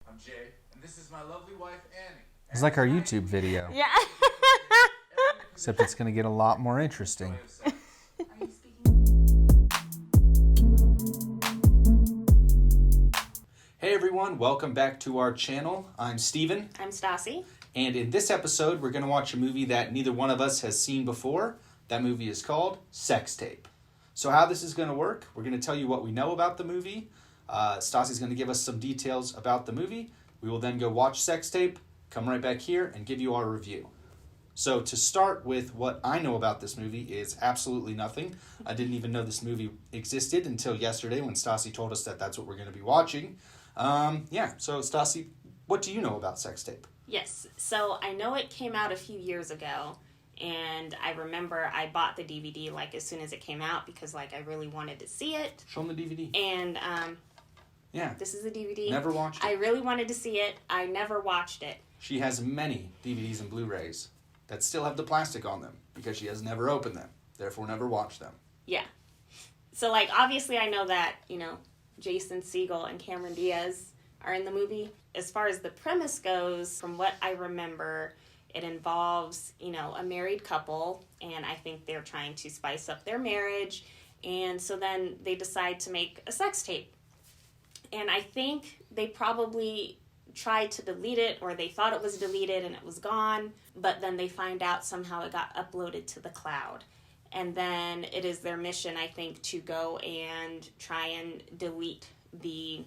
I'm Jay, and this is my lovely wife, Annie. It's like our YouTube video. Yeah. Except it's going to get a lot more interesting. Hey everyone, welcome back to our channel. I'm Steven. I'm Stasi. And in this episode, we're going to watch a movie that neither one of us has seen before. That movie is called Sex Tape. So how this is going to work, we're going to tell you what we know about the movie. Stasi's going to give us some details about the movie. We will then go watch Sex Tape, come right back here, and give you our review. So to start with, what I know about this movie is absolutely nothing. I didn't even know this movie existed until yesterday when Stasi told us that that's what we're going to be watching. So Stasi, what do you know about Sex Tape? Yes, so I know it came out a few years ago, and I remember I bought the DVD as soon as it came out because I really wanted to see it. Show them the DVD. And yeah, this is the DVD. Never watched it. I really wanted to see it. I never watched it. She has many DVDs and Blu-rays that still have the plastic on them because she has never opened them, therefore never watched them. Yeah. So obviously I know that, Jason Segel and Cameron Diaz are in the movie. As far as the premise goes, from what I remember, it involves, a married couple, and I think they're trying to spice up their marriage, and so then they decide to make a sex tape. And I think they probably tried to delete it, or they thought it was deleted and it was gone, but then they find out somehow it got uploaded to the cloud. And then it is their mission, I think, to go and try and delete the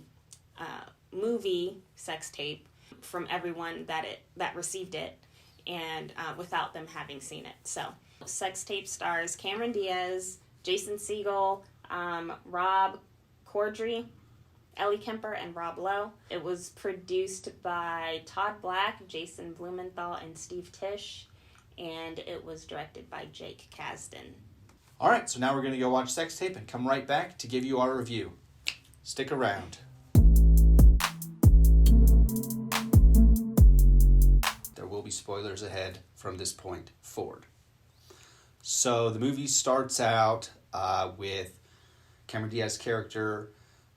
movie sex tape from everyone that received it, and without them having seen it. So, Sex Tape stars Cameron Diaz, Jason Segel, Rob Corddry, Ellie Kemper, and Rob Lowe. It was produced by Todd Black, Jason Blumenthal, and Steve Tisch, and it was directed by Jake Kasdan. All right, so now we're going to go watch Sex Tape and come right back to give you our review. Stick around. There will be spoilers ahead from this point forward. So the movie starts out with Cameron Diaz's character.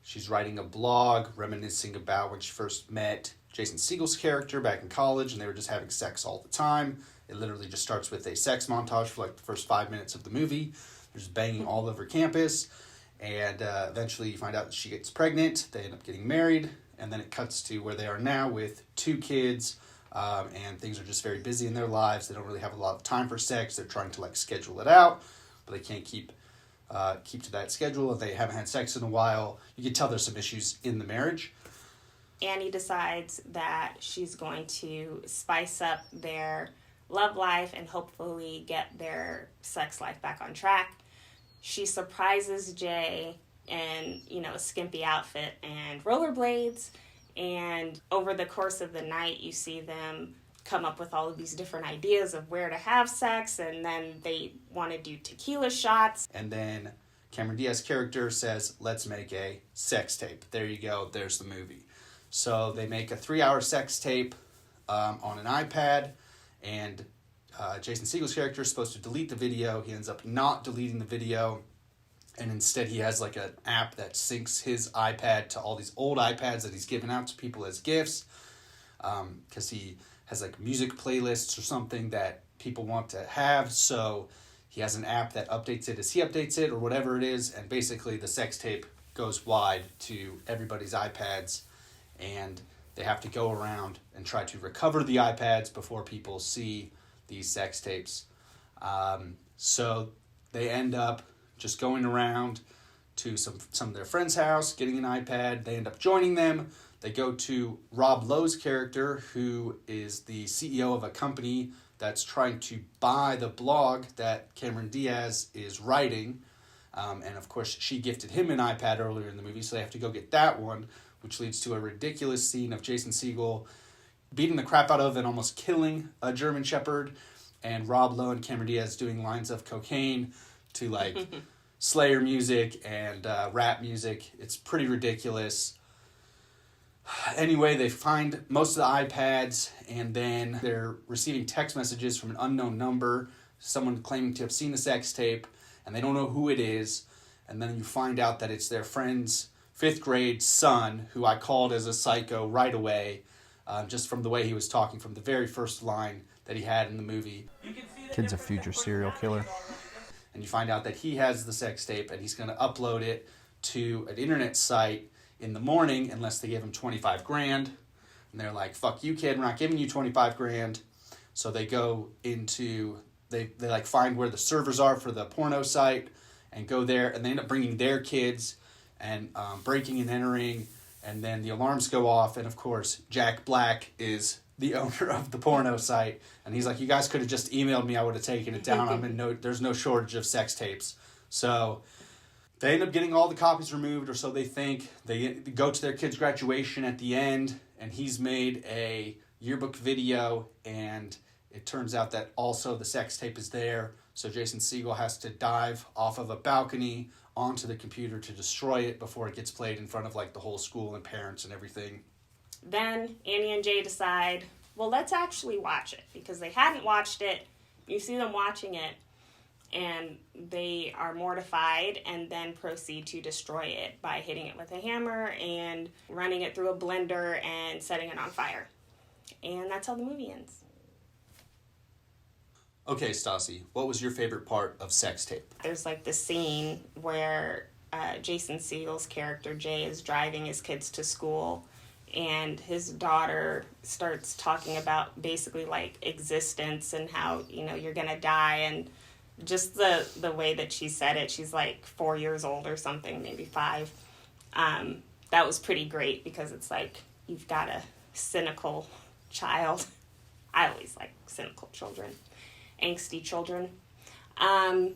She's writing a blog reminiscing about when she first met Jason Segel's character back in college, and they were just having sex all the time. It literally just starts with a sex montage for the first 5 minutes of the movie. There's banging all over campus, and eventually you find out that she gets pregnant. They end up getting married, and then it cuts to where they are now with 2 kids, and things are just very busy in their lives. They don't really have a lot of time for sex. They're trying to schedule it out, but they can't keep to that schedule. If they haven't had sex in a while, you can tell there's some issues in the marriage. Annie decides that she's going to spice up their love life and hopefully get their sex life back on track. She surprises Jay in, a skimpy outfit and rollerblades, and over the course of the night you see them come up with all of these different ideas of where to have sex, and then they want to do tequila shots. And then Cameron Diaz's character says, let's make a sex tape. There you go, there's the movie. So they make a 3-hour sex tape on an iPad, and Jason Segel's character is supposed to delete the video. He ends up not deleting the video, and instead he has an app that syncs his iPad to all these old iPads that he's given out to people as gifts, because he has music playlists or something that people want to have. So he has an app that updates it as he updates it or whatever it is, and basically the sex tape goes wide to everybody's iPads, and they have to go around and try to recover the iPads before people see these sex tapes. So they end up just going around to some of their friends' house, getting an iPad. They end up joining them. They go to Rob Lowe's character, who is the CEO of a company that's trying to buy the blog that Cameron Diaz is writing. And of course, she gifted him an iPad earlier in the movie, so they have to go get that one, which leads to a ridiculous scene of Jason Segel beating the crap out of and almost killing a German Shepherd, and Rob Lowe and Cameron Diaz doing lines of cocaine to Slayer music and rap music. It's pretty ridiculous. Anyway, they find most of the iPads, and then they're receiving text messages from an unknown number, someone claiming to have seen the sex tape, and they don't know who it is. And then you find out that it's their friend's fifth grade son, who I called as a psycho right away, just from the way he was talking, from the very first line that he had in the movie. Kid's a future serial killer. And you find out that he has the sex tape and he's going to upload it to an internet site in the morning unless they give him 25 grand. And they're like, fuck you, kid, we're not giving you 25 grand. So they go into, they like find where the servers are for the porno site and go there, and they end up bringing their kids and breaking and entering, and then the alarms go off, and of course Jack Black is the owner of the porno site, and he's like, you guys could have just emailed me, I would have taken it down. There's no shortage of sex tapes. So they end up getting all the copies removed, or so they think. They go to their kid's graduation at the end, and he's made a yearbook video, and it turns out that also the sex tape is there. So Jason Segel has to dive off of a balcony onto the computer to destroy it before it gets played in front of like the whole school and parents and everything. Then Annie and Jay decide, well, let's actually watch it, because they hadn't watched it. You see them watching it, and they are mortified, and then proceed to destroy it by hitting it with a hammer and running it through a blender and setting it on fire. And that's how the movie ends. Okay, Stasi, what was your favorite part of Sex Tape? There's like this scene where Jason Segel's character Jay is driving his kids to school, and his daughter starts talking about basically like existence and how, you know, you're gonna die, and just the way that she said it. She's like 4 years old or something, maybe 5. That was pretty great, because it's like you've got a cynical child. I always like cynical children, angsty children. And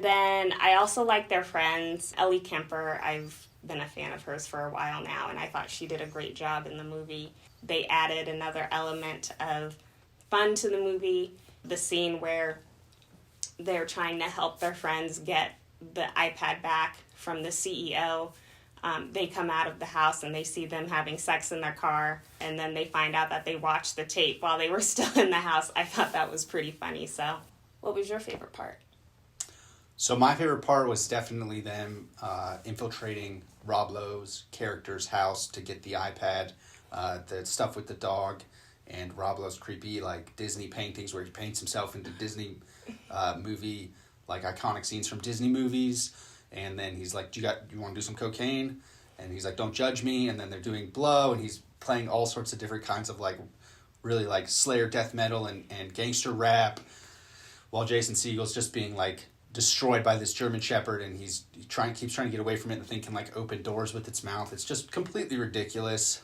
then I also like their friends. Ellie Kemper, I've been a fan of hers for a while now, and I thought she did a great job in the movie. They added another element of fun to the movie. The scene where they're trying to help their friends get the iPad back from the CEO. They come out of the house and they see them having sex in their car, and then they find out that they watched the tape while they were still in the house. I thought that was pretty funny. So what was your favorite part? So my favorite part was definitely them infiltrating Rob Lowe's character's house to get the iPad, the stuff with the dog, and Rob Lowe's creepy like Disney paintings where he paints himself into Disney movie, like iconic scenes from Disney movies. And then he's like, you want to do some cocaine? And he's like, don't judge me. And then they're doing blow, and he's playing all sorts of different kinds of like really like Slayer death metal and gangster rap, while Jason Segel's just being like destroyed by this German Shepherd, and he keeps trying to get away from it, and the thing can like open doors with its mouth. It's just completely ridiculous,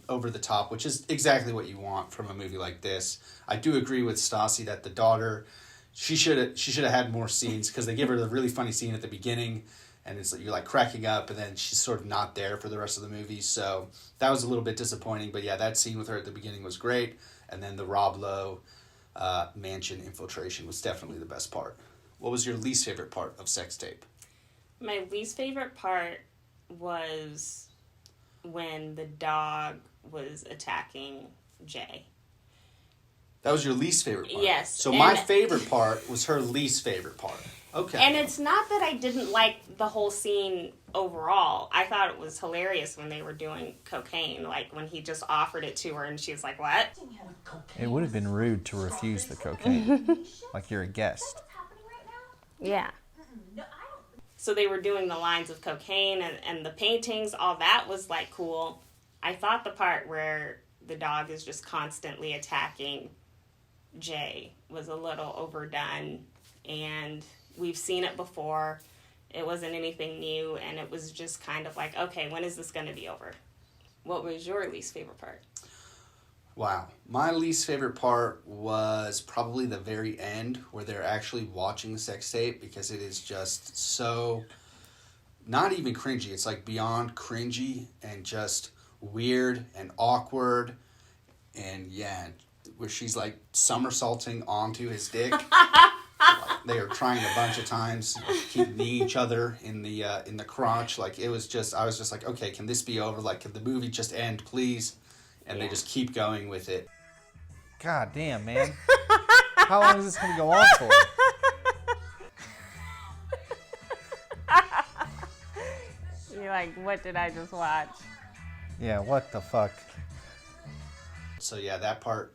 over the top, which is exactly what you want from a movie like this. I do agree with Stasi that the daughter, she should have had more scenes, because they give her the really funny scene at the beginning, and it's like you're like cracking up, and then she's sort of not there for the rest of the movie. So that was a little bit disappointing. But yeah, that scene with her at the beginning was great, and then the Rob Lowe mansion infiltration was definitely the best part. What was your least favorite part of Sex Tape? My least favorite part was when the dog was attacking Jay. That was your least favorite part? Yes. So my favorite part was her least favorite part. Okay. And it's not that I didn't like the whole scene overall. I thought it was hilarious when they were doing cocaine, like when he just offered it to her and she was like, what? It would have been rude to refuse the cocaine. Like you're a guest. Yeah. So they were doing the lines of cocaine and the paintings, all that was like cool. I thought the part where the dog is just constantly attacking Jay was a little overdone, and we've seen it before. It wasn't anything new, and it was just kind of like, okay, when is this going to be over? What was your least favorite part? Wow. My least favorite part was probably the very end, where they're actually watching the sex tape, because it is just so not even cringy. It's like beyond cringy and just weird and awkward. And yeah, where she's like somersaulting onto his dick. They are trying a bunch of times, keep kneeing each other in the crotch. Like it was just, I was just like, okay, can this be over? Like, can the movie just end, please? And they just keep going with it. God damn, man. How long is this going to go on for? You're like, what did I just watch? Yeah, what the fuck? So yeah, that part.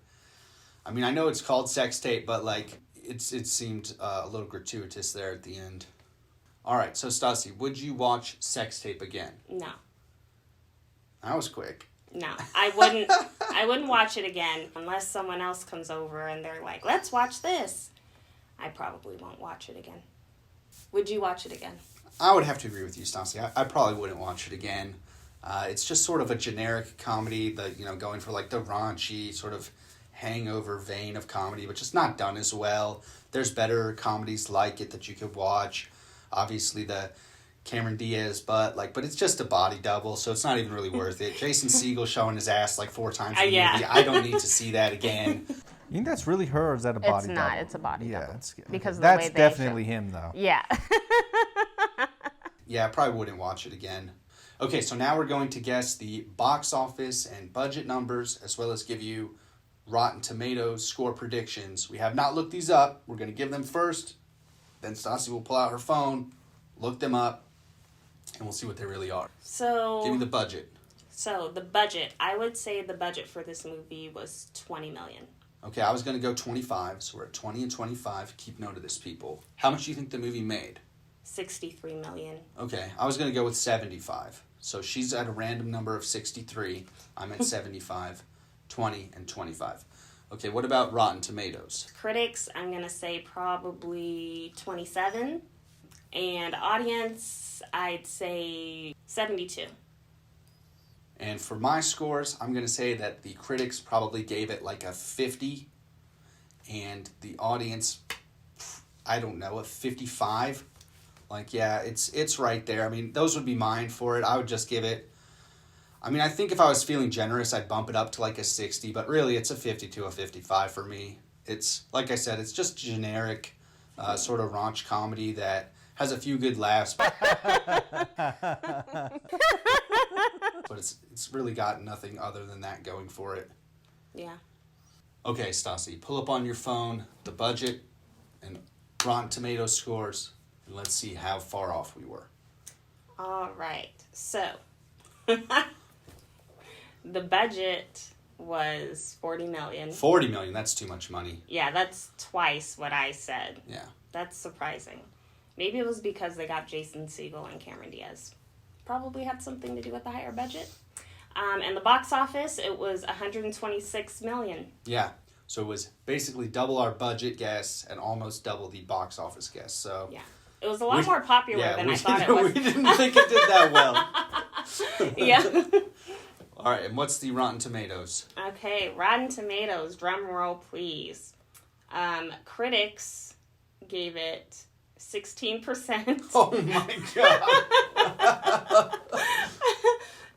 I mean, I know it's called sex tape, but like it seemed a little gratuitous there at the end. All right, so Stasi, would you watch sex tape again? No. That was quick. No, I wouldn't. I wouldn't watch it again unless someone else comes over and they're like, "Let's watch this." I probably won't watch it again. Would you watch it again? I would have to agree with you, Stasi. I probably wouldn't watch it again. It's just sort of a generic comedy, going for like the raunchy sort of hangover vein of comedy, but just not done as well. There's better comedies like it that you could watch. Obviously, the Cameron Diaz but it's just a body double, so it's not even really worth it. Jason Segel showing his ass like 4 times in the movie. I don't need to see that again. You think that's really her, or is that a body double? It's not. It's a body double. Yeah, because of the that's way they definitely show. him, though. Yeah. Yeah, I probably wouldn't watch it again. Okay, so now we're going to guess the box office and budget numbers, as well as give you Rotten Tomatoes score predictions. We have not looked these up. We're going to give them first. Then Stasi will pull out her phone, look them up, and we'll see what they really are. So Give me the budget. So the budget, I would say the budget for this movie was $20 million. Okay, I was going to go 25, so we're at 20 and 25. Keep note of this, people. How much do you think the movie made? $63 million. Okay, I was going to go with 75. So she's at a random number of 63. I'm at 75, 20, and 25. Okay, what about Rotten Tomatoes? Critics, I'm going to say probably 27. And audience, I'd say 72. And for my scores, I'm going to say that the critics probably gave it like a 50. And the audience, I don't know, a 55. Like, yeah, it's right there. I mean, those would be mine for it. I would just give it... I mean, I think if I was feeling generous, I'd bump it up to like a 60. But really, it's a 50 to a 55 for me. It's, like I said, it's just generic sort of raunch comedy that has a few good laughs. But it's really got nothing other than that going for it. Yeah. Okay, Stasi, pull up on your phone the budget and Rotten Tomatoes scores, and let's see how far off we were. All right. So, the budget was $40 million. $40 million, that's too much money. Yeah, that's twice what I said. Yeah. That's surprising. Maybe it was because they got Jason Segel and Cameron Diaz. Probably had something to do with the higher budget. And the box office, it was $126 million. Yeah. So it was basically double our budget guess and almost double the box office guess. So yeah. It was a lot more popular than I thought it was. We didn't think it did that well. Yeah. All right, and what's the Rotten Tomatoes? Okay, Rotten Tomatoes, drum roll please. Critics gave it 16%. Oh my God.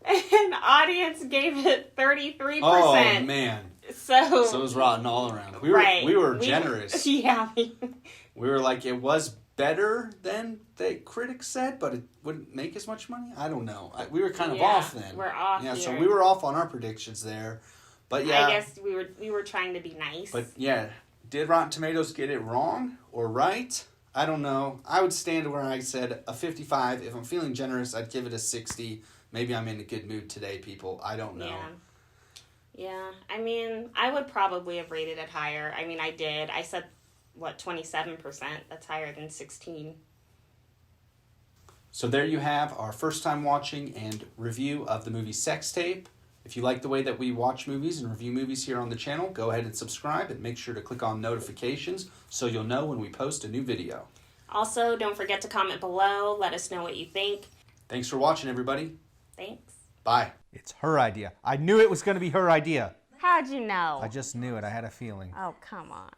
And audience gave it 33%. Oh man. So it was rotten all around. We were generous. Yeah. We were like, it was better than the critics said, but it wouldn't make as much money. I don't know. We were kind of off then. We're off. Yeah, here. so we were off on our predictions there. But yeah, I guess we were trying to be nice. But yeah, did Rotten Tomatoes get it wrong or right? I don't know. I would stand where I said a 55. If I'm feeling generous, I'd give it a 60. Maybe I'm in a good mood today, people. I don't know. Yeah. I mean, I would probably have rated it higher. I mean, I did. I said, 27%? That's higher than 16. So there you have our first time watching and review of the movie Sex Tape. If you like the way that we watch movies and review movies here on the channel, go ahead and subscribe and make sure to click on notifications so you'll know when we post a new video. Also, don't forget to comment below. Let us know what you think. Thanks for watching, everybody. Thanks. Bye. It's her idea. I knew it was going to be her idea. How'd you know? I just knew it. I had a feeling. Oh, come on.